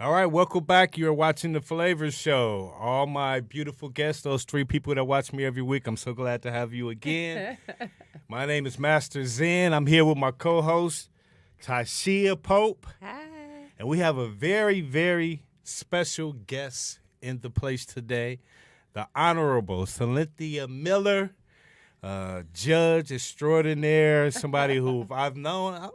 All right, welcome back. You're watching the Flavor Show. All my beautiful guests, those three people that watch me every week, I'm so glad to have you again. My name is Master Zen. I'm here with my co-host, Tashia Pope. Hi. And we have a very, very special guest in the place today, the Honorable Cynthia Miller, judge extraordinaire, somebody who I've known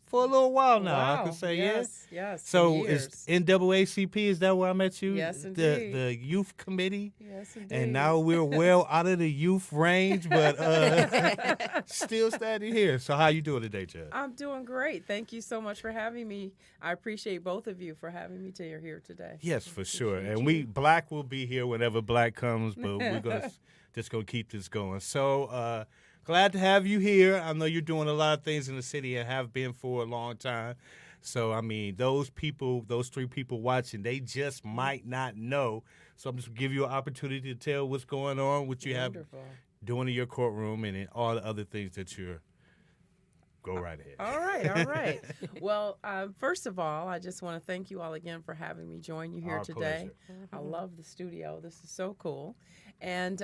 for a little while now, Wow. I can say, yes, Yes, So years. it's NAACP, is that where I met you? Yes, The indeed. youth committee? Yes, indeed. And now we're well out of the youth range, but still standing here. So how you doing today, Judge? I'm doing great. Thank you so much for having me. I appreciate both of you for having me here today. Yes, for sure. Appreciate And you. Black will be here whenever Black comes, but we're gonna just gonna keep this going. So glad to have you here. I know you're doing a lot of things in the city and have been for a long time. So I mean, those three people watching, they just might not know. So I'm just gonna give you an opportunity to tell what's going on, what you Wonderful. have doing in your courtroom, and all the other things that you're. Go right ahead. All right. Well, first of all, I just want to thank you all again for having me join you here Our today. pleasure. I love the studio. This is so cool. And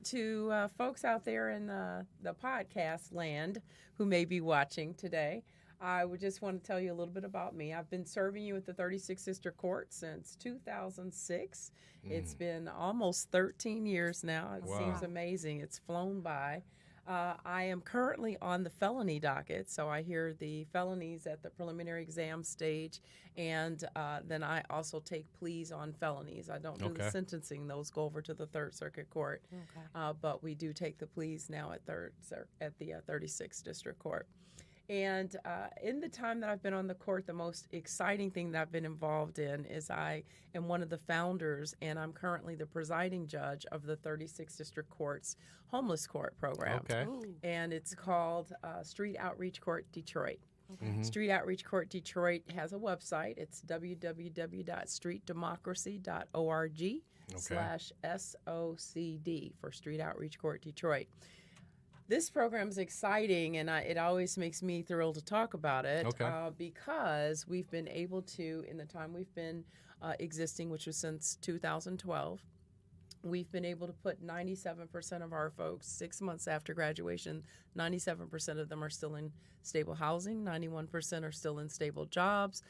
to folks out there in the podcast land who may be watching today, I would just want to tell you a little bit about me. I've been serving you at the 36th District Court since 2006. It's been almost 13 years now. It Wow. seems amazing. It's flown by. I am currently on the felony docket, so I hear the felonies at the preliminary exam stage, and then I also take pleas on felonies. I don't do Okay. the sentencing; those go over to the Third Circuit Court. Okay. But we do take the pleas now at the 36th District Court. And in the time that I've been on the court, the most exciting thing that I've been involved in is I am one of the founders, and I'm currently the presiding judge of the 36th District Court's Homeless Court program. Okay. Ooh. And it's called Street Outreach Court Detroit. Mhm. Street Outreach Court Detroit has a website. It's www.streetdemocracy.org/SOCD for Street Outreach Court Detroit. This program is exciting, and it always makes me thrilled to talk about it because we've been able to, in the time we've been existing, which was since 2012, we've been able to put 97% of our folks, 6 months after graduation, 97% of them are still in stable housing, 91% are still in stable jobs.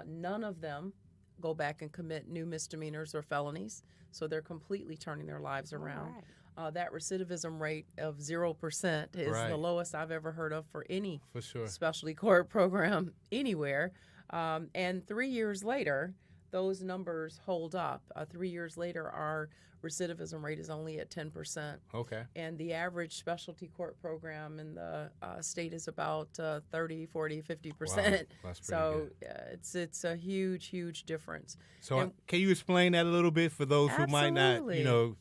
None of them go back and commit new misdemeanors or felonies, so they're completely turning their lives around. All right. That recidivism rate of 0% is Right. the lowest I've ever heard of for any For sure. specialty court program anywhere. And 3 years later, those numbers hold up. 3 years later, our recidivism rate is only at 10%. Okay. And the average specialty court program in the state is about 30, 40, 50%. Wow, that's pretty So good. it's a huge, huge difference. So And- can you explain that a little bit for those who might not, Absolutely.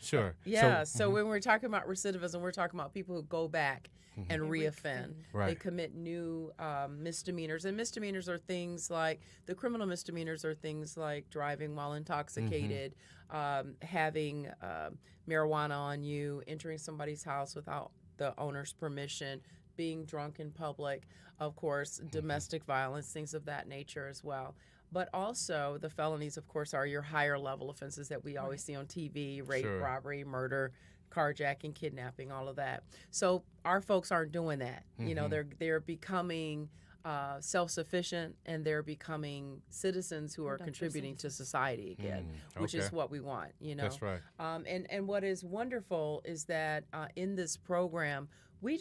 Sure. Yeah, so when we're talking about recidivism, we're talking about people who go back and And reoffend. They Right. commit new misdemeanors. And misdemeanors are things like, the criminal misdemeanors are things like driving while intoxicated, having marijuana on you, entering somebody's house without the owner's permission, being drunk in public, of course, domestic violence, things of that nature as well. But also, the felonies, of course, are your higher level offenses that we always see on TV: rape, Sure. robbery, murder, carjacking, kidnapping, all of that. So our folks aren't doing that. You know, they're becoming self-sufficient, and they're becoming citizens who are Productive contributing to citizens. society again, which is okay. what we want. You know, That's right. and what is wonderful is that in this program, we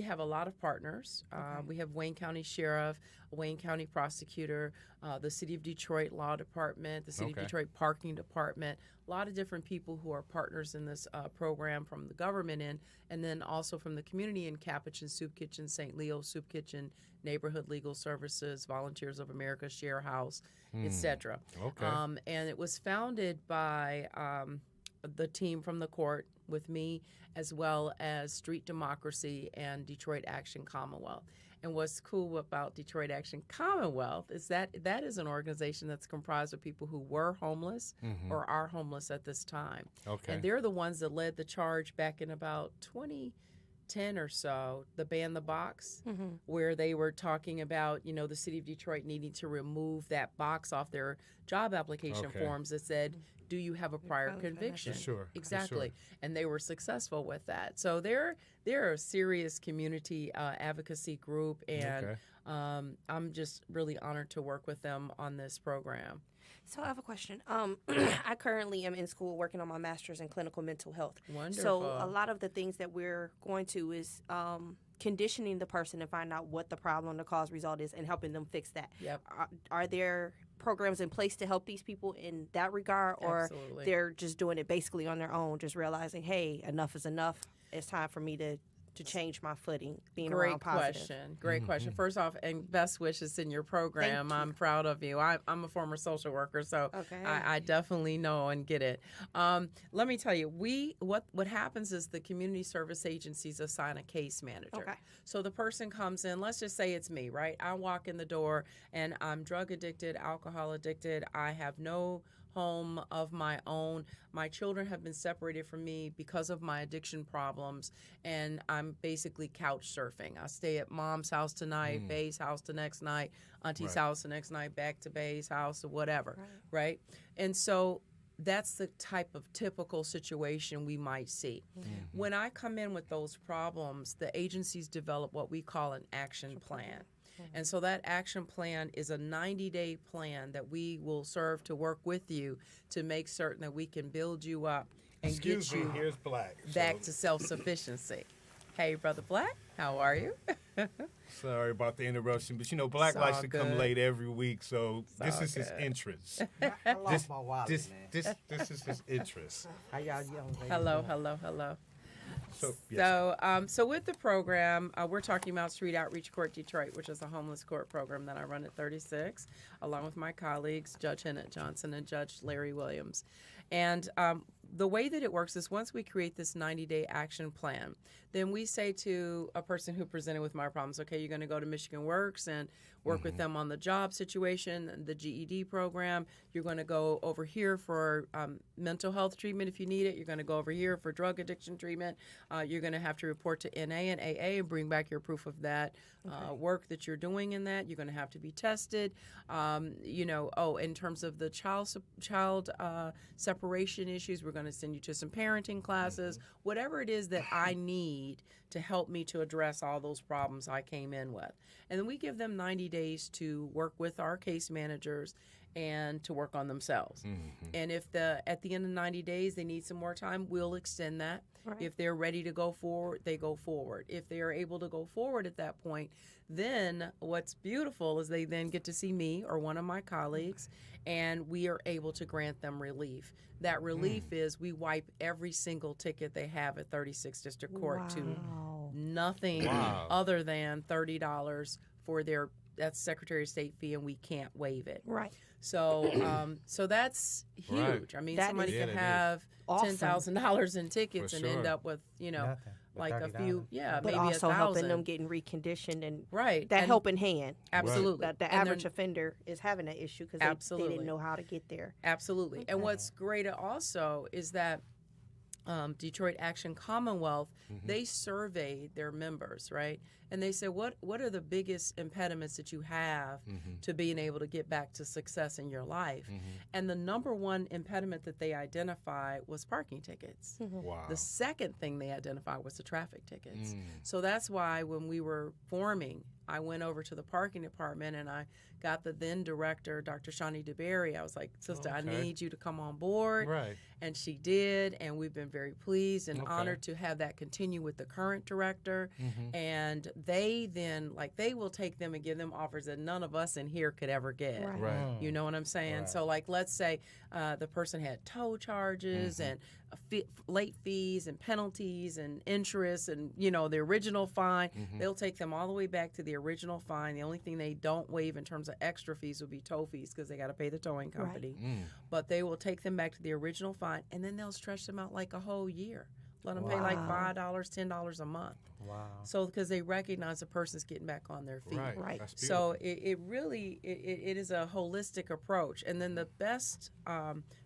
have a lot of partners. We have Wayne County Sheriff, Wayne County Prosecutor, the City of Detroit Law Department, the City Okay. of Detroit Parking Department, a lot of different people who are partners in this program from the government end, and then also from the community in Capuchin Soup Kitchen, St. Leo Soup Kitchen, Neighborhood Legal Services, Volunteers of America, Share House, etc. Okay. And it was founded by the team from the court with me, as well as Street Democracy and Detroit Action Commonwealth. And what's cool about Detroit Action Commonwealth is that that is an organization that's comprised of people who were homeless or are homeless at this time. Okay. And they're the ones that led the charge back in about 10 or so, the Ban the Box, where they were talking about, the city of Detroit needing to remove that box off their job application forms that said, do you have a prior conviction? For sure. Exactly. For sure. And they were successful with that. So they're a serious community advocacy group, and I'm just really honored to work with them on this program. So I have a question. I currently am in school working on my master's in clinical mental health. Wonderful. So a lot of the things that we're going to is conditioning the person to find out what the problem, the cause, result is, and helping them fix that. Yep. Are there programs in place to help these people in that regard, or Absolutely. they're just doing it basically on their own, just realizing, hey, enough is enough. It's time for me to change my footing, being around positive. Great question. First off, and best wishes in your program. Thank you. I'm proud of you. I'm a former social worker, so I definitely know and get it. Let me tell you, what happens is the community service agencies assign a case manager. Okay. So the person comes in, let's just say it's me, right? I walk in the door and I'm drug addicted, alcohol addicted. I have no home of my own. My children have been separated from me because of my addiction problems, and I'm basically couch surfing. I stay at mom's house tonight, Bay's house the next night, auntie's house the next night, back to Bay's house or whatever, right? And so that's the type of typical situation we might see. When I come in with those problems, the agencies develop what we call an action plan. And so that action plan is a 90-day plan that we will serve to work with you to make certain that we can build you up and get you here's Black. back to self-sufficiency. Hey, Brother Black, how are you? Sorry about the interruption, but Black likes to come late every week, so this is his interest. I lost my wallet, This man. is his interest. How y'all young ladies Hello. So, yes. So with the program, we're talking about Street Outreach Court Detroit, which is a homeless court program that I run at 36, along with my colleagues, Judge Hennett Johnson and Judge Larry Williams. And the way that it works is once we create this 90-day action plan, then we say to a person who presented with my problems, okay, you're going to go to Michigan Works and work with them on the job situation, the GED program. You're going to go over here for mental health treatment if you need it. You're going to go over here for drug addiction treatment. You're going to have to report to NA and AA and bring back your proof of that work that you're doing in that. You're going to have to be tested. In terms of the child separation issues, we're going to send you to some parenting classes, whatever it is that I need to help me to address all those problems I came in with. And then we give them 90 days to work with our case managers and to work on themselves. And if at the end of 90 days they need some more time, we'll extend that. Right. If they're ready to go forward, they go forward. If they are able to go forward at that point, then what's beautiful is they then get to see me or one of my colleagues, and we are able to grant them relief. That relief is we wipe every single ticket they have at 36 District Court to nothing other than $30 for that's Secretary of State fee, and we can't waive it. Right. So that's huge. Right. I mean, That somebody is- could have $10,000 in tickets For and sure. end up with, Nothing but like a few, $30. But maybe also 1,000. helping them getting reconditioned and Right. that And- helping hand. Absolutely. That the And average then- offender is having that issue because they didn't know how to get there. Absolutely. And what's great also is that Detroit Action Commonwealth, they surveyed their members, right? And they said, what are the biggest impediments that you have to being able to get back to success in your life? And the number one impediment that they identified was parking tickets. Wow. The second thing they identified was the traffic tickets. So that's why when we were forming, I went over to the parking department and I got the then director, Dr. Shawnee DeBerry. I was like, sister, I need you to come on board. Right. And she did, and we've been very pleased and Okay. honored to have that continue with the current director. And they then, they will take them and give them offers that none of us in here could ever get. Right. You know what I'm saying? Right. So, let's say the person had tow charges and late fees and penalties and interest and, the original fine. They'll take them all the way back to the original fine. The only thing they don't waive in terms of extra fees would be tow fees because they got to pay the towing company. But they will take them back to the original fine, and then they'll stretch them out like a whole year. Let them pay like Wow. $5, $10 a month. Wow. So because they recognize the person's getting back on their feet. Right. That's beautiful. So it really it is a holistic approach. And then the best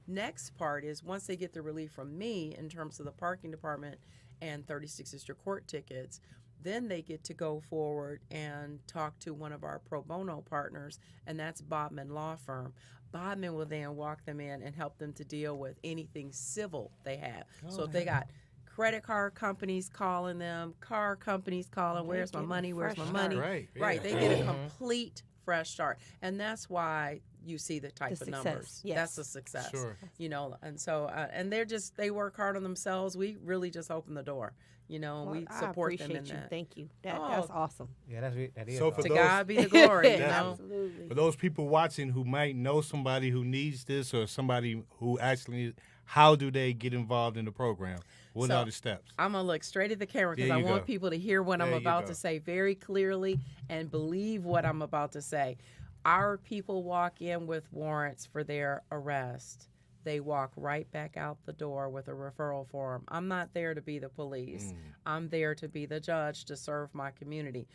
next part is once they get the relief from me in terms of the parking department and 36 district court tickets, then they get to go forward and talk to one of our pro bono partners, and that's Bodman Law Firm. Bodman will then walk them in and help them to deal with anything civil they have. So if they got credit card companies calling them, car companies calling, where's my getting a money, where's my fresh money? start. Right, Right, yeah. they get a complete fresh start. And that's why you see the type The of success, numbers. yes. That's a success. Sure. You know, and so, and they work hard on themselves. We really just open the door, you know, and Well, we I support them in appreciate you. that. Thank you. Oh. That's awesome. Yeah, that is. So for To those- God be the glory, you know. Absolutely. For those people watching who might know somebody who needs this or somebody who actually needs, how do they get involved in the program? What So, are the steps? I'm going to look straight at the camera because There I you want go. people to hear what I'm There you about go. to say very clearly and believe what I'm about to say. Our people walk in with warrants for their arrest. They walk right back out the door with a referral form. I'm not there to be the police. I'm there to be the judge to serve my community.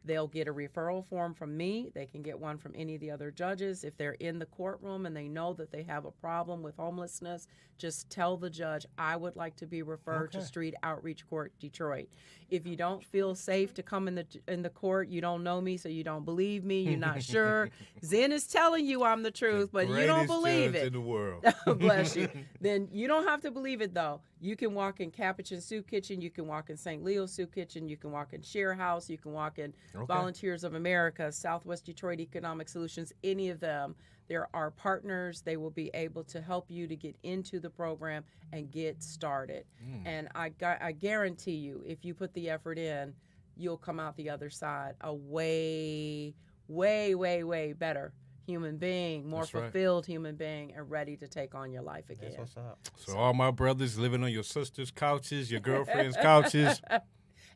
They'll get a referral form from me. They can get one from any of the other judges. If they're in the courtroom and they know that they have a problem with homelessness, just tell the judge, I would like to be referred to Street Outreach Court, Detroit. If you don't feel safe to come in the court, you don't know me, so you don't believe me, you're not sure. Zen is telling you I'm the truth, but you don't Greatest believe judge it. in the world. Bless you. Then you don't have to believe it, though. You can walk in Capuchin Soup Kitchen. You can walk in St. Leo's Soup Kitchen. You can walk in Share House. You can walk in Volunteers of America, Southwest Detroit Economic Solutions, any of them. There are partners. They will be able to help you to get into the program and get started. And I guarantee you, if you put the effort in, you'll come out the other side a way, way, way, way better human being, more That's right. fulfilled human being, and ready to take on your life again. That's what's up. So all my brothers living on your sister's couches, your girlfriend's couches.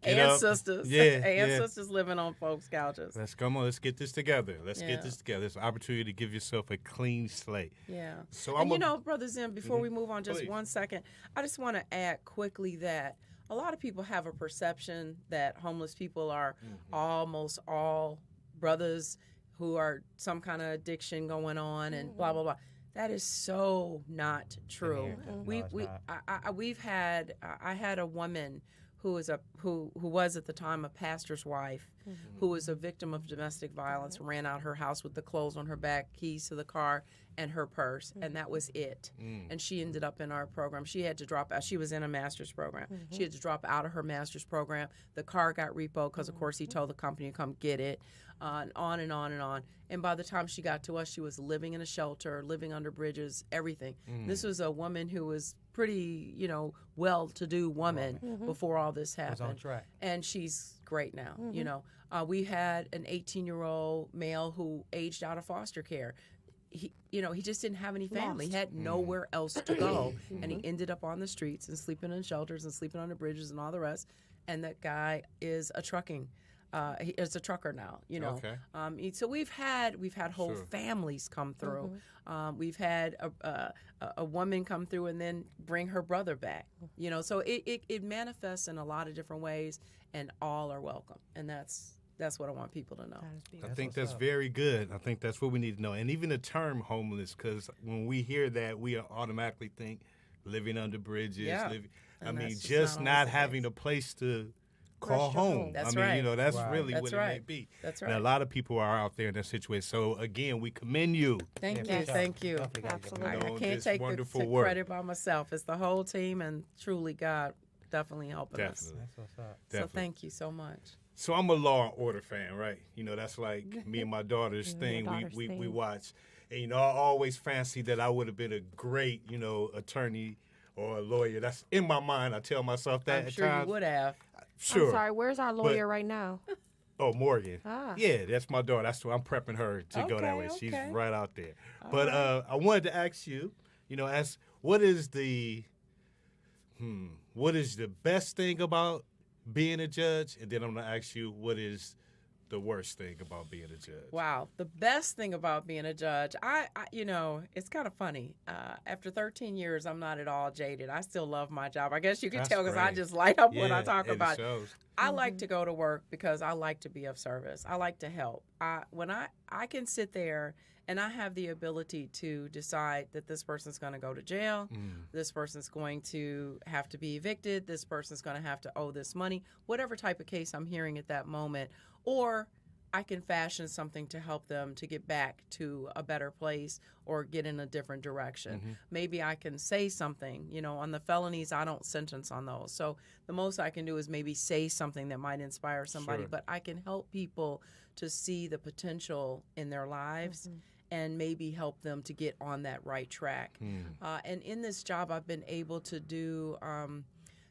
Get And up. sisters. Yeah, and yeah. sisters living on folks' couches. Let's come on. Let's get this together. Let's Yeah. get this together. It's an opportunity to give yourself a clean slate. Yeah. So And I'm you know, Brother Zim, before we move on just Please. 1 second, I just want to add quickly that a lot of people have a perception that homeless people are almost all brothers who are some kind of addiction going on and blah, blah, blah. That is so not true. I had a woman who was at the time a pastor's wife, who was a victim of domestic violence, ran out her house with the clothes on her back, keys to the car, and her purse, and that was it. And she ended up in our program. She had to drop out. She was in a master's program. She had to drop out of her master's program. The car got repoed because, of course, he told the company to come get it, and on and on and on. And by the time she got to us, she was living in a shelter, living under bridges, everything. This was a woman who was pretty, well-to-do woman before all this happened. on track. And she's great now, We had an 18-year-old male who aged out of foster care. He just didn't have any family. He had nowhere else to go. And he ended up on the streets and sleeping in shelters and sleeping under bridges and all the rest. And that guy is a trucker now, Okay. So we've had whole Sure. families come through. We've had a woman come through and then bring her brother back. So it manifests in a lot of different ways, and all are welcome. And that's what I want people to know. I think that's very good. I think that's what we need to know. And even the term homeless, because when we hear that, we automatically think living under bridges. Yeah. I And mean, that's just just not not always the having case. a place to call Rest your home. home. That's I mean, right. that's Right. really That's what it may right. be. That's And right. a lot of people are out there in that situation. So again, we commend you. Thank Yeah, you. for Thank sure. you. Definitely gotta give them Absolutely. I Doing can't this take wonderful the work. credit by myself. It's the whole team, and truly God definitely helping us. Definitely. That's what's up. So Definitely. thank you so much. So I'm a Law and Order fan, right? That's like me and my daughter's thing. daughter's We thing. watch. And I always fancied that I would have been a great, attorney or a lawyer. That's in my mind. I tell myself that I'm at sure times. you would have. Sure. I'm sorry, where's our lawyer right now? Oh, Morgan. Ah. Yeah, that's my daughter. That's why I'm prepping her to go that Okay, way. She's okay. right out there. But I wanted to ask you, what is the best thing about being a judge? And then I'm gonna ask you, what is the worst thing about being a judge? Wow. The best thing about being a judge, I it's kind of funny. After 13 years, I'm not at all jaded. I still love my job. I guess you can That's tell because I great. just light up when I Yeah, talk it about it. shows. I like to go to work because I like to be of service. I like to help. When I can sit there and I have the ability to decide that this person's going to go to jail, this person's going to have to be evicted, this person's going to have to owe this money, whatever type of case I'm hearing at that moment, or I can fashion something to help them to get back to a better place or get in a different direction. Maybe I can say something, on the felonies, I don't sentence on those. So the most I can do is maybe say something that might inspire somebody, Sure. but I can help people to see the potential in their lives and maybe help them to get on that right track. And in this job, I've been able to do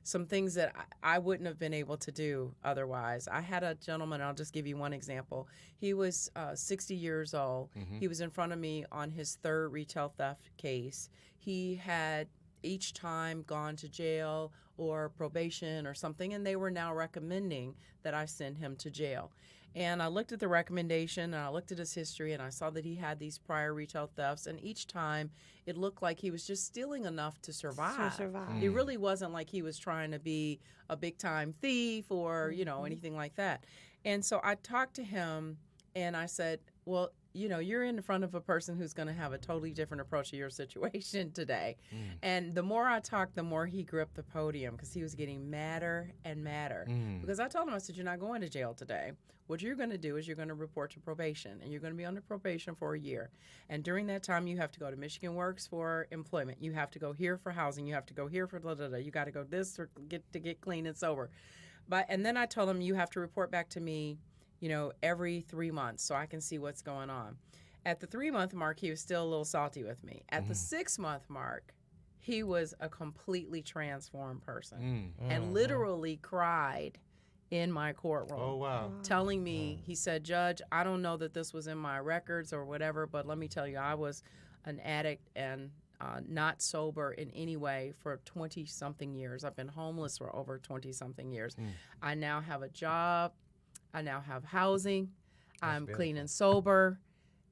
some things that I wouldn't have been able to do otherwise. I had a gentleman, I'll just give you one example. He was 60 years old. He was in front of me on his third retail theft case. He had each time gone to jail or probation or something, and they were now recommending that I send him to jail. And I looked at the recommendation, and I looked at his history, and I saw that he had these prior retail thefts, and each time it looked like he was just stealing enough to survive. It really wasn't like he was trying to be a big-time thief or, anything like that. And so I talked to him, and I said, well, you're in front of a person who's going to have a totally different approach to your situation today. And the more I talked, the more he gripped the podium because he was getting madder and madder. Because I told him, I said, you're not going to jail today. What you're going to do is you're going to report to probation, and you're going to be under probation for a year. And during that time, you have to go to Michigan Works for employment. You have to go here for housing. You have to go here for da-da-da. You got to go this or get clean and sober. And then I told him, you have to report back to me every 3 months so I can see what's going on. At the 3-month mark, he was still a little salty with me. At the 6-month mark, he was a completely transformed person and literally cried in my courtroom. Oh, wow. Telling me, he said, Judge, I don't know that this was in my records or whatever, but let me tell you, I was an addict and not sober in any way for 20-something years. I've been homeless for over 20-something years. I now have a job. I now have housing. I'm clean and sober.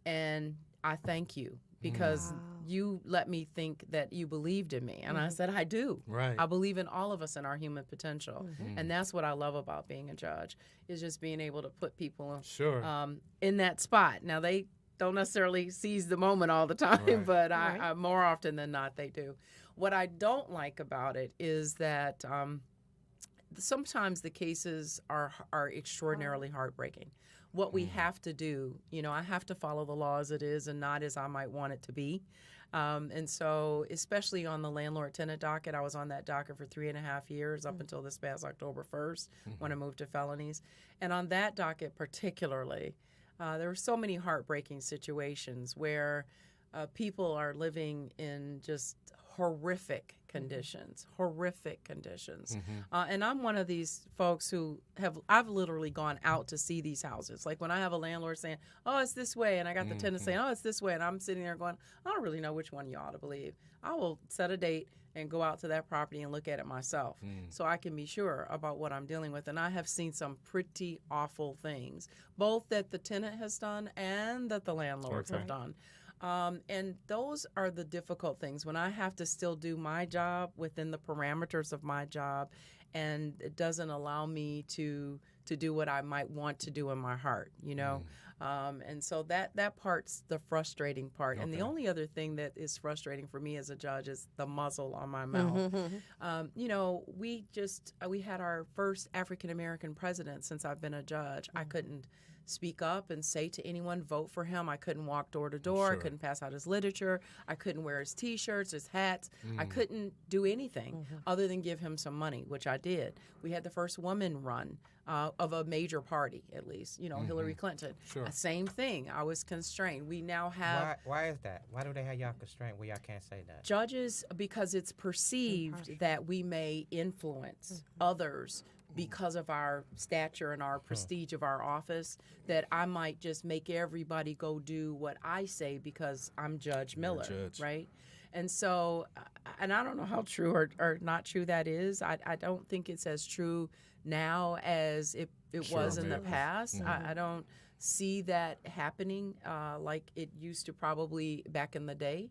And I thank you because you let me think that you believed in me. And I said, I do. Right. I believe in all of us and our human potential. And that's what I love about being a judge, is just being able to put people in that spot. Now, they don't necessarily seize the moment all the time, but I more often than not, they do. What I don't like about it is that sometimes the cases are extraordinarily heartbreaking. What we have to do, I have to follow the law as it is and not as I might want it to be. And so, especially on the landlord-tenant docket, I was on that docket for 3.5 years up until this past October 1st when I moved to felonies. And on that docket particularly, there were so many heartbreaking situations where people are living in just horrific conditions. And I'm one of these folks who I've literally gone out to see these houses. Like when I have a landlord saying, oh, it's this way, and I got the tenant saying, oh, it's this way, and I'm sitting there going, I don't really know which one you ought to believe. I will set a date and go out to that property and look at it myself so I can be sure about what I'm dealing with. And I have seen some pretty awful things, both that the tenant has done and that the landlords have done. And those are the difficult things when I have to still do my job within the parameters of my job, and it doesn't allow me to do what I might want to do in my heart, and so that part's the frustrating part. And the only other thing that is frustrating for me as a judge is the muzzle on my mouth. We had our first African American president since I've been a judge. I couldn't speak up and say to anyone, vote for him. I couldn't walk door to door. I couldn't pass out his literature. I couldn't wear his T-shirts, his hats. I couldn't do anything other than give him some money, which I did. We had the first woman run of a major party, at least, Hillary Clinton. Same thing. I was constrained. We now have... Why is that? Why do they have y'all constrained where y'all can't say that? Judges, because it's perceived that we may influence others because of our stature and our prestige of our office, that I might just make everybody go do what I say because I'm Judge Miller, right? And so, and I don't know how true or not true that is. I don't think it's as true now as it was in the maybe. past. I don't see that happening like it used to probably back in the day.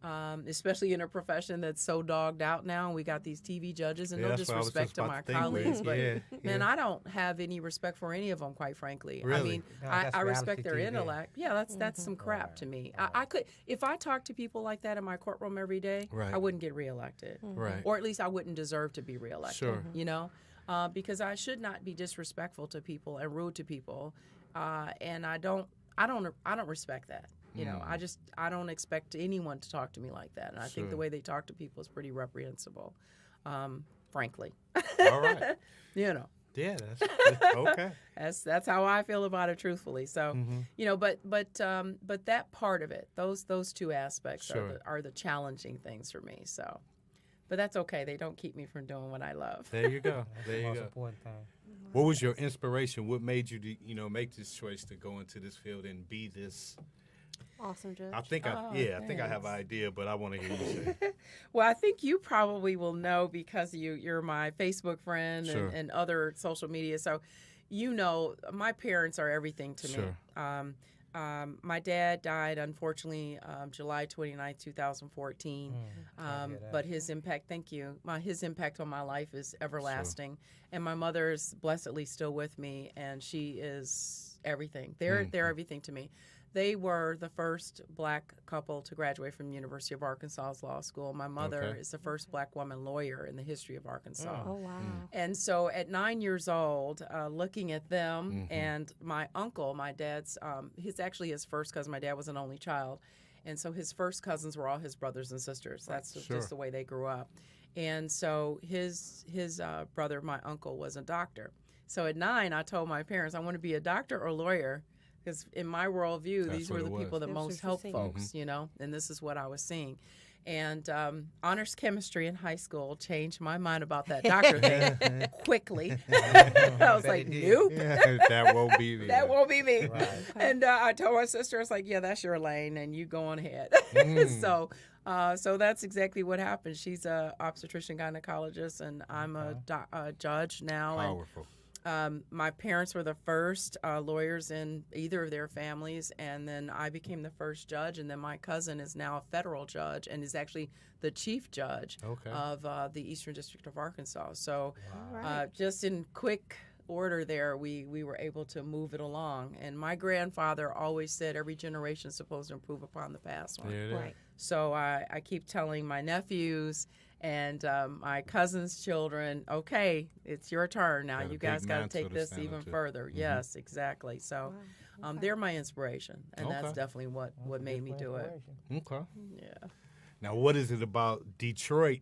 Especially in a profession that's so dogged out now. We got these TV judges, and no that's what I was disrespect just to about my to think, colleagues, Liz. but Yeah, man, yeah. I don't have any respect for any of them, quite frankly. I Really? mean, No, I that's respect their reality TV. intellect. Yeah, that's some crap to me. I could, if I talked to people like that in my courtroom every day, Right. I wouldn't get reelected, Right. or at least I wouldn't deserve to be reelected. Sure. You know, because I should not be disrespectful to people and rude to people, and I don't respect that. You know, I don't expect anyone to talk to me like that. And I think the Sure. way they talk to people is pretty reprehensible, frankly. All right. You know, Yeah, that's okay. that's how I feel about it, truthfully. So, you know, but that part of it, those two aspects Sure. are the challenging things for me. So, but that's okay. They don't keep me from doing what I love. There you go. That's There the you most go. important thing. What was your inspiration? What made you, make this choice to go into this field and be this? Awesome, Judge. I think I think I have an thanks. idea, but I want to hear you say it. Well, I think you probably will know because you're my Facebook friend Sure. and other social media. So, you know, my parents are everything to Sure. me. My dad died, unfortunately, July 29th, 2014. But his impact, thank you, his impact on my life is everlasting. And my mother is blessedly still with me, and she is everything. They're everything to me. They were the first black couple to graduate from the University of Arkansas's law school. My mother Okay. is the first black woman lawyer in the history of Arkansas. Oh, wow. And so at 9 years old, looking at them and my uncle, my dad's, his first cousin, my dad was an only child. And so his first cousins were all his brothers and sisters. That's Sure. just the way they grew up. And so his brother, my uncle, was a doctor. So at 9, I told my parents, I want to be a doctor or lawyer. Because in my worldview, That's these what were it the people was. that That's most what you're helped seeing. folks, you know, and this is what I was seeing. And honors chemistry in high school changed my mind about that doctor thing quickly. I was like, nope, That won't be me. that won't be me. Right. And I told my sister, I was like, yeah, that's your lane, and you go on ahead. So that's exactly what happened. She's a obstetrician gynecologist, and I'm a judge now. And Powerful. my parents were the first lawyers in either of their families, and then I became the first judge, and then my cousin is now a federal judge and is actually the chief judge Okay. of the Eastern District of Arkansas. So Right. just in quick order there, we were able to move it along. And my grandfather always said every generation is supposed to improve upon the past one. There it is. Right. So I keep telling my nephews and my cousin's children, okay, it's your turn now. Got a you big guys got to mantle take to this stand even up to. further. Yes, exactly. So they're my inspiration, and that's Okay. definitely what made me do it. Okay. Yeah. Now, what is it about Detroit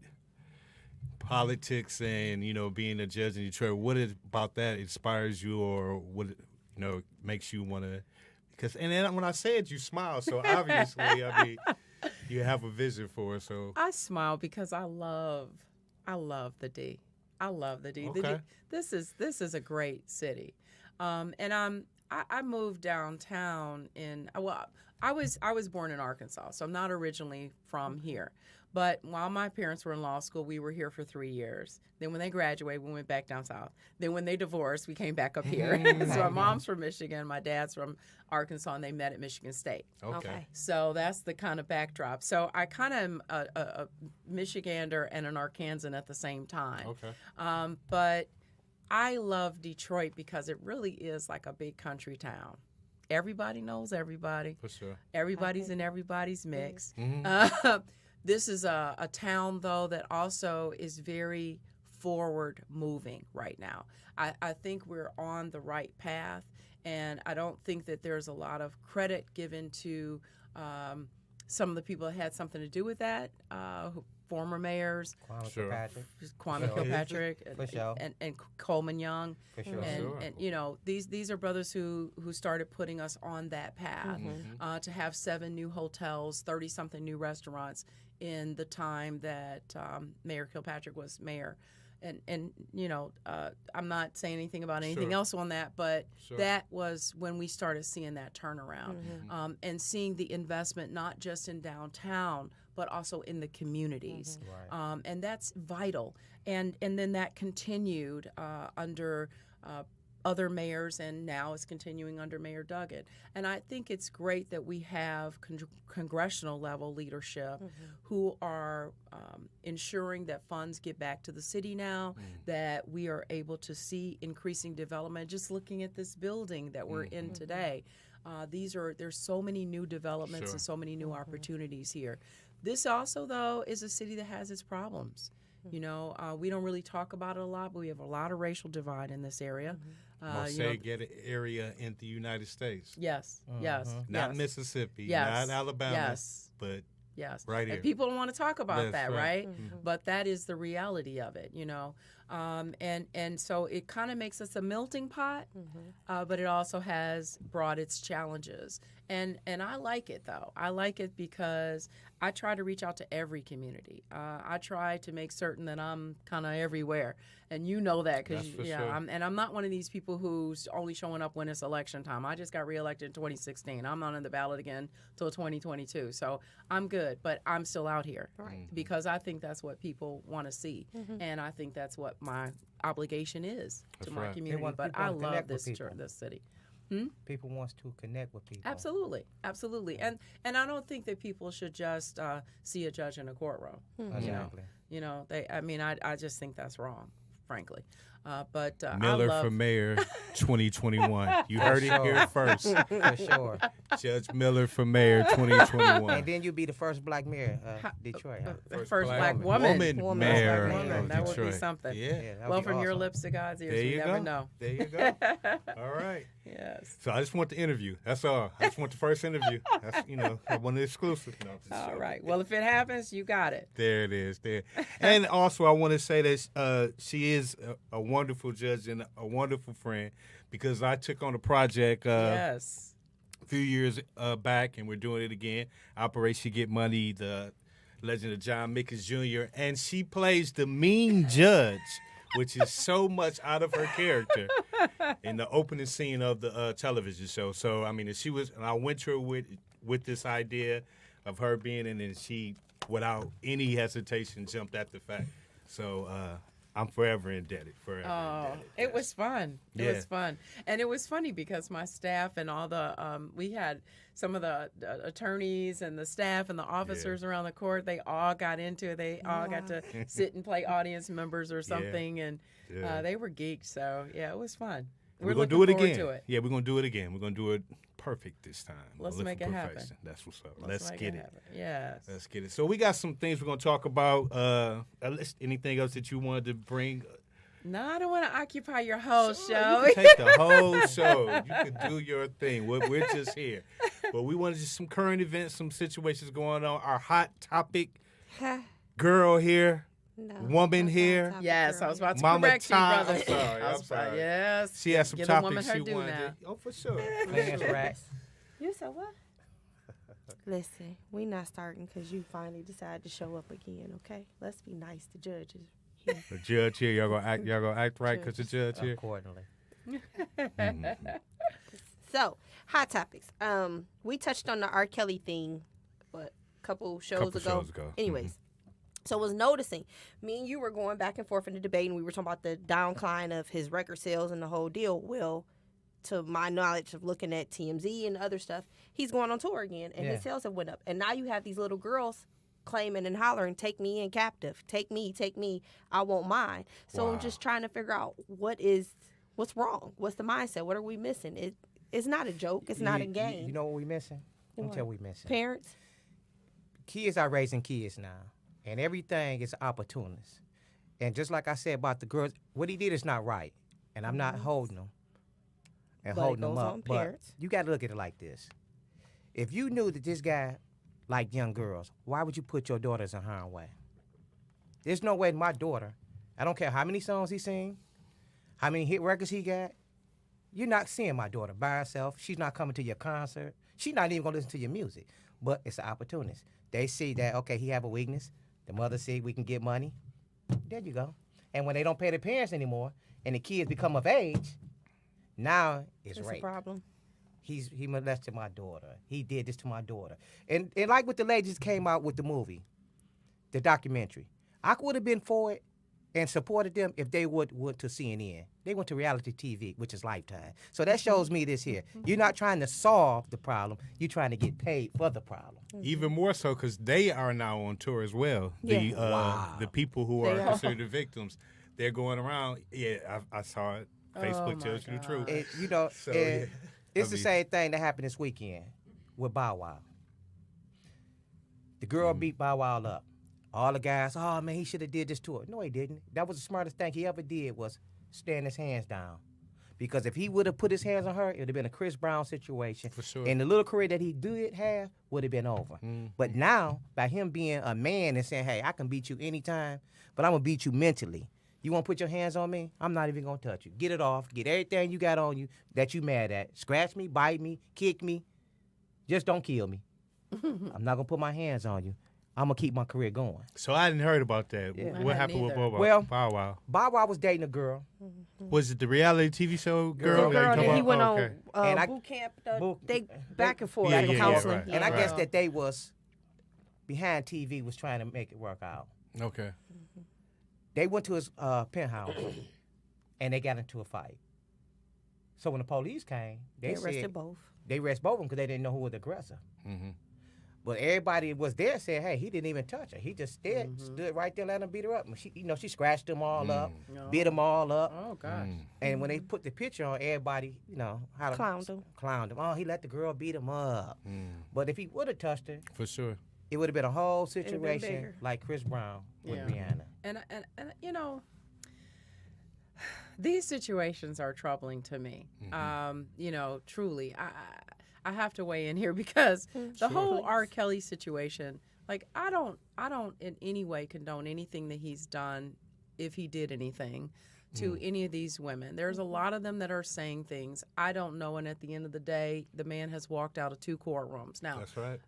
politics and being a judge in Detroit? What is about that inspires you, or what makes you want to? Because and then when I say it, you smile. So obviously, I mean, you have a vision for it. So I smile because I love the D. I love the D. The D. Okay. This is a great city, and I moved downtown I was born in Arkansas, so I'm not originally from here. But while my parents were in law school, we were here for 3 years. Then when they graduated, we went back down south. Then when they divorced, we came back up here. So my mom's from Michigan, my dad's from Arkansas, and they met at Michigan State. okay. So that's the kind of backdrop. So I kind of am a Michigander and an Arkansan at the same time. Okay. But I love Detroit because it really is like a big country town. Everybody knows everybody. For sure. Everybody's in everybody's mix. Mhm. This is a town, though, that also is very forward moving right now. I think we're on the right path, and I don't think that there's a lot of credit given to some of the people that had something to do with that, former mayors, Kwame Sure. Kilpatrick. Kwame sure. Kilpatrick For sure. and Coleman Young. For sure. And, Sure. and these are brothers who started putting us on that path to have 7 new hotels, 30-something new restaurants in the time that Mayor Kilpatrick was mayor. And I'm not saying anything about anything Sure. else on that, but Sure. that was when we started seeing that turnaround and seeing the investment not just in downtown, but also in the communities. Right. And that's vital. And then that continued under other mayors, and now it's continuing under Mayor Duggan. And I think it's great that we have congressional level leadership who are ensuring that funds get back to the city now, that we are able to see increasing development. Just looking at this building that we're in today, there's so many new developments and so many new opportunities here. This also, though, is a city that has its problems. You know, we don't really talk about it a lot, but we have a lot of racial divide in this area. Most segregated area in the United States. Yes, yes. Not yes. Mississippi, Yes. not Alabama, Yes. but Yes. right here. And people don't want to talk about That's that, right. right? But that is the reality of it, you know. And so it kind of makes us a melting pot, but it also has brought its challenges. And I like it, though. I like it because I try to reach out to every community. I try to make certain that I'm kind of everywhere. And you know that because, sure. I'm not one of these people who's only showing up when it's election time. I just got reelected in 2016. I'm not on the ballot again till 2022. So I'm good, but I'm still out here because I think that's what people want to see. And I think that's what my obligation is to my community. But I love this city. People wants to connect with people. Absolutely, absolutely. And I don't think that people should just see a judge in a courtroom. Exactly. You know, I just think that's wrong, frankly. But Miller I love for mayor 2021. You heard it here first. For sure. Judge Miller for mayor 2021. And then you'll be the first black mayor of Detroit. Huh? First black woman mayor of Detroit. That would be something. Yeah. Well, from your lips to God's ears, you never know. There you go. All right. Yes. So I just want the interview. That's all. I just want the first interview. That's, I want the exclusive. No, all right. Well, if it happens, you got it. There it is. There. And also, I want to say that she is a wonderful judge and a wonderful friend because I took on a project a few years back, and we're doing it again. Operation Get Money, the legend of John Mickens Jr., and she plays the mean judge, which is so much out of her character in the opening scene of the television show. So, I mean, and I went to her with this idea of her being in, and she, without any hesitation, jumped at the fact. So, I'm forever indebted. It was fun. It was fun. And it was funny because my staff and all the, we had some of the attorneys and the staff and the officers around the court, they all got into it. They all got to sit and play audience members or something. And they were geeks. So, it was fun. We're going to do it again. Yeah, we're going to do it again. We're going to do it perfect this time. Let's make it happen. That's what's up. Let's get it. Yes. Let's get it. So we got some things we're going to talk about. Anything else that you wanted to bring? No, I don't want to occupy your whole show. You can take the whole show. You can do your thing. We're just here. But we wanted just some current events, some situations going on. Our hot topic girl here. No, woman here. Yes, I was about to Mama correct you, Ty. brother. I'm sorry. Yes. She has some Give topics her she due wanted now. to. Oh, for sure. Lance Rats. You said what? Listen, we not starting because you finally decided to show up again, okay? Let's be nice to judges. Here. The judge here, y'all gonna act right because the judge here. Accordingly. So, hot topics. We touched on the R. Kelly thing, a couple shows ago. Anyways. So I was noticing, me and you were going back and forth in the debate, and we were talking about the downcline of his record sales and the whole deal. Well, to my knowledge of looking at TMZ and other stuff, he's going on tour again, and his sales have went up. And now you have these little girls claiming and hollering, "Take me in captive. Take me, I want mine." So I'm just trying to figure out what's wrong? What's the mindset? What are we missing? It's not a joke. It's not a game. You know what we missing? Let me tell you what we missing. Parents? Kids are raising kids now. And everything is opportunist. And just like I said about the girls, what he did is not right. And I'm not holding them and But holding it them goes up. on But parents. you got to look at it like this. If you knew that this guy liked young girls, why would you put your daughters in harm's way? There's no way my daughter, I don't care how many songs he sing, how many hit records he got, you're not seeing my daughter by herself. She's not coming to your concert. She's not even going to listen to your music. But it's an opportunist. They see that, okay, he have a weakness. The mother see we can get money. There you go. And when they don't pay their parents anymore and the kids become of age, now it's That's rape. a problem. he molested my daughter. He did this to my daughter. And like what the ladies came out with the movie, the documentary, I would have been for it and supported them if they went to CNN. They went to reality TV, which is Lifetime. So that shows me this here. You're not trying to solve the problem. You're trying to get paid for the problem. Even more so because they are now on tour as well. The people who are considered the victims, they're going around. Yeah, I saw it. Facebook tells you the truth. And, it's the same thing that happened this weekend with Bow Wow. The girl beat Bow Wow up. All the guys, oh man, he should have did this to her. No, he didn't. That was the smartest thing he ever did was stand his hands down. Because if he would have put his hands on her, it would have been a Chris Brown situation. For sure. And the little career that he did have would have been over. But now, by him being a man and saying, hey, I can beat you anytime, but I'm going to beat you mentally. You want to put your hands on me? I'm not even going to touch you. Get it off. Get everything you got on you that you mad at. Scratch me, bite me, kick me. Just don't kill me. I'm not going to put my hands on you. I'm going to keep my career going. So I hadn't heard about that. Yeah. What happened with Bow Wow? Well, Bow Wow. Bow Wow was dating a girl. Was it the reality TV show Girl? And he went on And boot camp. They Back and forth. Yeah, counseling. right. And I guess that they was, behind TV, was trying to make it work out. Okay. They went to his penthouse, and they got into a fight. So when the police came, they arrested both. They arrested both of them because they didn't know who was the aggressor. But everybody was there said, hey, he didn't even touch her. He just stood right there, let him beat her up. And she scratched them all up, beat them all up. Oh, gosh. And when they put the picture on, everybody, clowned him. Oh, he let the girl beat him up. But if he would have touched her, For sure. it would have been a whole been situation bigger. like Chris Brown with Yeah. Rihanna. And these situations are troubling to me. Truly, I have to weigh in here because the whole R. Kelly situation, like I don't in any way condone anything that he's done, if he did anything to any of these women. There's a lot of them that are saying things I don't know, and at the end of the day, the man has walked out of 2 courtrooms. Now, That's right.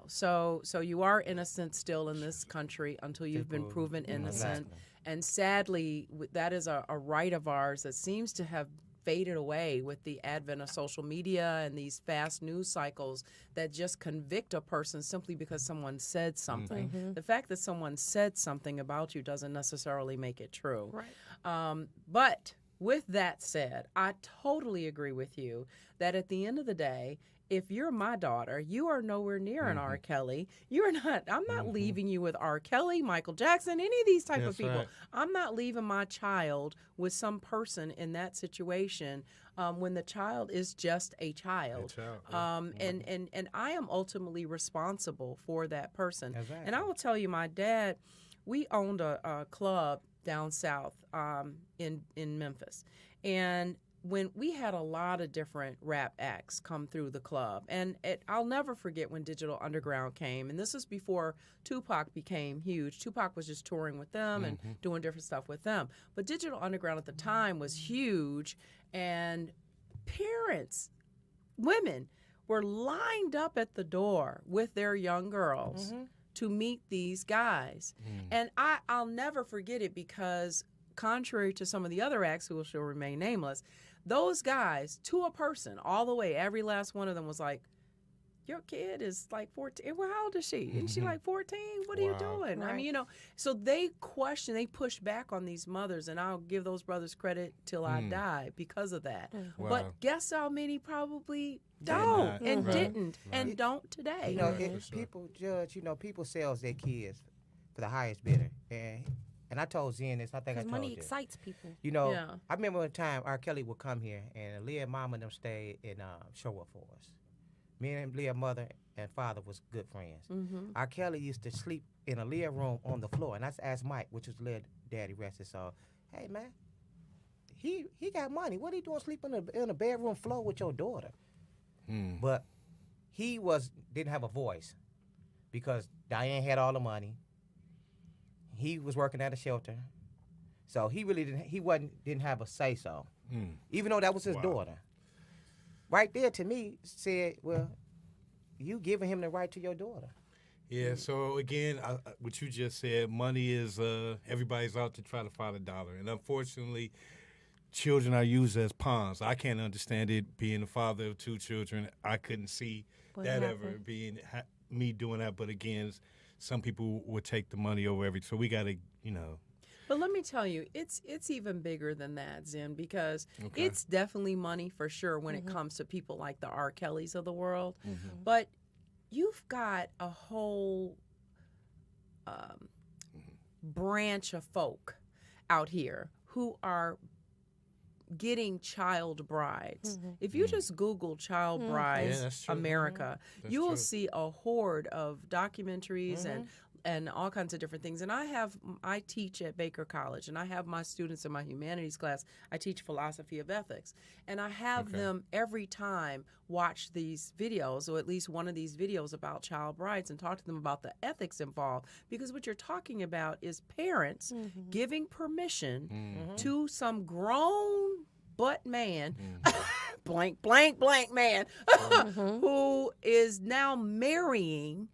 So you are innocent still in this country until you've been proven innocent. And sadly, that is a right of ours that seems to have faded away with the advent of social media and these fast news cycles that just convict a person simply because someone said something. The fact that someone said something about you doesn't necessarily make it true. Right. But with that said, I totally agree with you that at the end of the day, if you're my daughter, you are nowhere near an R. Kelly. You're not. I'm not leaving you with R. Kelly, Michael Jackson, any of these type of people. Right. I'm not leaving my child with some person in that situation when the child is just a child. And I am ultimately responsible for that person. Exactly. And I will tell you, my dad, we owned a club down south in Memphis, and when we had a lot of different rap acts come through the club, and I'll never forget when Digital Underground came, and this is before Tupac became huge. Tupac was just touring with them and doing different stuff with them, but Digital Underground at the time was huge, and parents, women, were lined up at the door with their young girls to meet these guys, and I'll never forget it because contrary to some of the other acts who shall remain nameless, those guys, to a person, all the way, every last one of them was like, your kid is like 14. Well, how old is she? Isn't she like 14? What are you doing? Right. I mean, so they push back on these mothers, and I'll give those brothers credit till I die because of that. Wow. But guess how many probably don't and didn't and don't today. People judge, people sells their kids for the highest bidder. And I told Zen this, I think I told money you. excites people. I remember one time R. Kelly would come here, and Leah's mom and them stayed in Sherwood for us. Me and Leah's mother and father was good friends. R. Kelly used to sleep in a Leah room on the floor, and I asked Mike, which was Leah's daddy rested, so, hey, man, he got money. What are you doing sleeping in a bedroom floor with your daughter? But he didn't have a voice because Diane had all the money. He was working at a shelter, so he really didn't have a say so, even though that was his daughter. Right there, to me, said, well, you giving him the right to your daughter. Yeah, so again, what you just said, money is, everybody's out to try to find a dollar. And unfortunately, children are used as pawns. I can't understand it. Being the father of 2 children, I couldn't see that ever being me doing that. But again, some people would take the money over everything. So we got to, But let me tell you, it's even bigger than that, Zen, because it's definitely money for sure when it comes to people like the R. Kellys of the world. But you've got a whole branch of folk out here who are getting child brides. If you just Google child brides America, you will see a horde of documentaries and all kinds of different things. And I teach at Baker College, and I have my students in my humanities class. I teach philosophy of ethics, and I have them every time watch these videos, or at least one of these videos about child brides, and talk to them about the ethics involved. Because what you're talking about is parents giving permission to some grown butt man, blank, blank, blank man, who is now marrying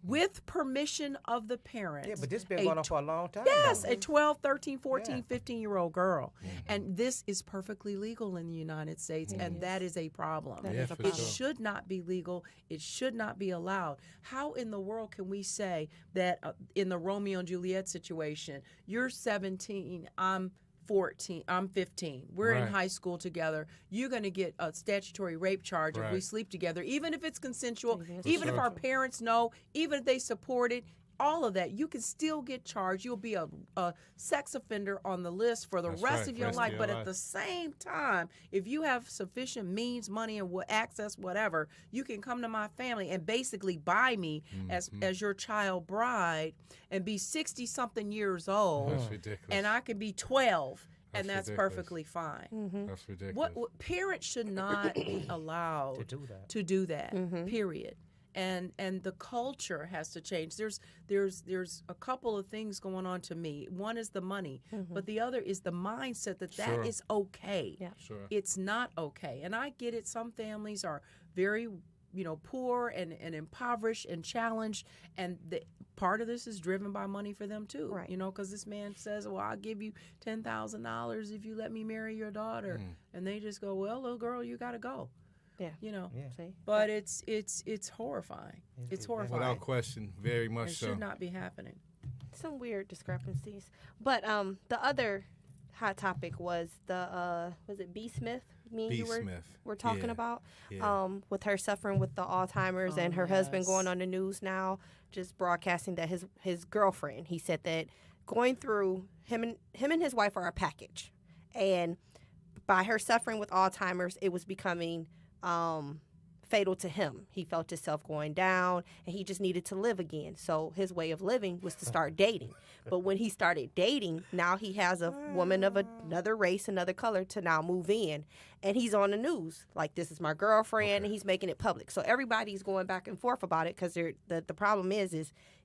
with permission of the parents. Yeah, but this been going on for a long time. Yes, a 12, 13, 14, 15-year-old girl. And this is perfectly legal in the United States, and that is a problem. It should not be legal. It should not be allowed. How in the world can we say that in the Romeo and Juliet situation, you're 17, I'm 14, I'm 15. We're in high school together. You're going to get a statutory rape charge if we sleep together, even if it's consensual, even if our parents know, even if they support it, all of that. You can still get charged. You'll be a sex offender on the list for the rest of your life. But at the same time, if you have sufficient means, money, and access, whatever, you can come to my family and basically buy me as your child bride and be 60-something years old. That's ridiculous. And I could be 12. And that's ridiculous. Perfectly fine. That's ridiculous. What parents should not be allowed to do that. Period. And the culture has to change. There's a couple of things going on to me. One is the money, but the other is the mindset that is okay. Yeah. Sure. It's not okay. And I get it. Some families are very poor and impoverished and challenged, and part of this is driven by money for them too. Right. Because this man says, well, I'll give you $10,000 if you let me marry your daughter. And they just go, well, little girl, you got to go. Yeah. See? But it's horrifying. It's horrifying. Without question, very much It so. should not be happening. Some weird discrepancies. But the other hot topic was was it B. Smith? Me and B. you Smith. were talking about with her suffering with the Alzheimer's and her husband going on the news now, just broadcasting that his girlfriend, he said that going through him and his wife are a package, and by her suffering with Alzheimer's, it was becoming fatal to him. He felt himself going down, and he just needed to live again. So his way of living was to start dating. But when he started dating, now he has a woman of another race, another color to now move in. And he's on the news, like, this is my girlfriend, and he's making it public. So everybody's going back and forth about it, because the problem is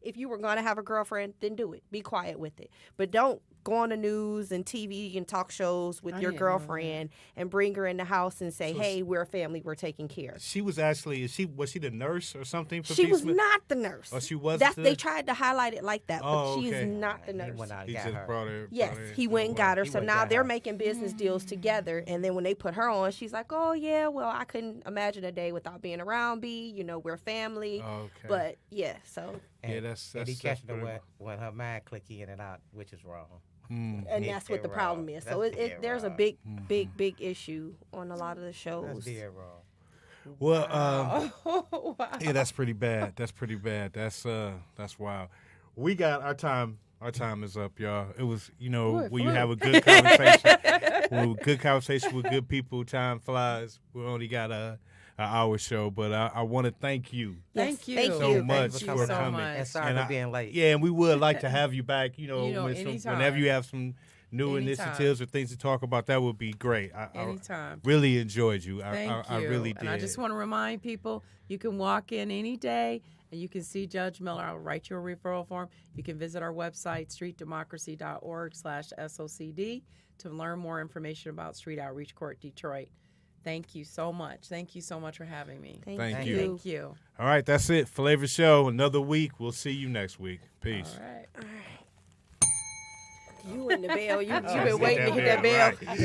if you were going to have a girlfriend, then do it. Be quiet with it. But don't go on the news and TV and talk shows with your girlfriend and bring her in the house and say, hey, we're a family, we're taking care. She was actually, was she the nurse or something for She B. was Smith? not the nurse. Oh, she was. They tried to highlight it like that, but Oh, she's okay. not the nurse. He went out and He got just her. brought her. Yes, brought her. he went and got her. He So went now got they're her. making business deals together. And then when they put her on, she's like, oh, yeah, well, I couldn't imagine a day without being around B. We're family. Okay. But, yeah, so. Yeah, that's and he that's catching pretty- her when her mind click in and out, which is wrong. And Big that's what the dead problem wrong. is. So That's dead there's a wrong. big issue on a lot of the shows. That's dead wrong. Well, Wow. yeah, that's pretty bad. That's pretty bad. That's wild. We got our time. Our time is up, y'all. It was, when you have a good conversation, with good people, time flies. We only got an hour show, but I want to thank you. Thank you. Thank so you. much Thank you for so coming. much. And sorry And for being late. Yeah, and we would like to have you back. anytime. Whenever you have some new Anytime. initiatives or things to talk about, that would be great. I Anytime. really enjoyed you. Thank you. I really did. And I just want to remind people, you can walk in any day and you can see Judge Miller. I'll write you a referral form. You can visit our website, streetdemocracy.org/SOCD, to learn more information about Street Outreach Court Detroit. Thank you so much. Thank you so much for having me. Thank you. Thank you. All right, that's it. Flavor Show, another week. We'll see you next week. Peace. All right. You in the bell. You've Oh, been hit waiting to that hit that bell, bell. right.